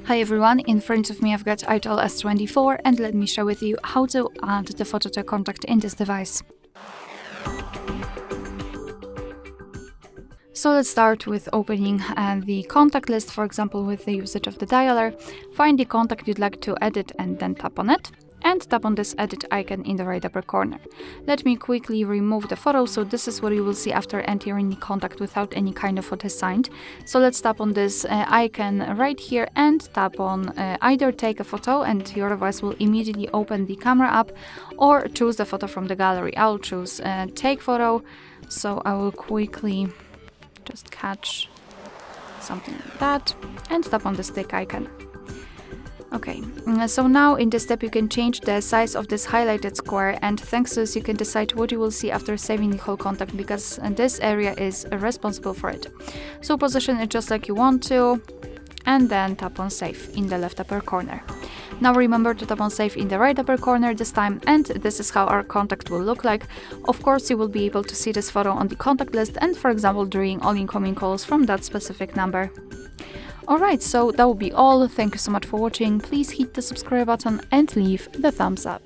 Hi everyone, in front of me I've got ITEL S24 and let me share with you how to add the photo to a contact in this device. So let's start with opening the contact list, for example with the usage of the dialer. Find the contact you'd like to edit and then tap on it. And tap on this edit icon in the right upper corner. Let me quickly remove the photo, so this is what you will see after entering the contact without any kind of what is signed. So let's tap on this icon right here and tap on either take a photo and your device will immediately open the camera app, or choose the photo from the gallery. I'll choose take photo, so I will quickly just catch something like that and tap on this tick icon. Okay, so now in this step you can change the size of this highlighted square, and thanks to this you can decide what you will see after saving the whole contact, because this area is responsible for it. So position it just like you want to and then tap on save in the left upper corner. Now remember to tap on save in the right upper corner this time, and this is how our contact will look like. Of course you will be able to see this photo on the contact list and, for example, during all incoming calls from that specific number. Alright, so that will be all. Thank you so much for watching. Please hit the subscribe button and leave the thumbs up.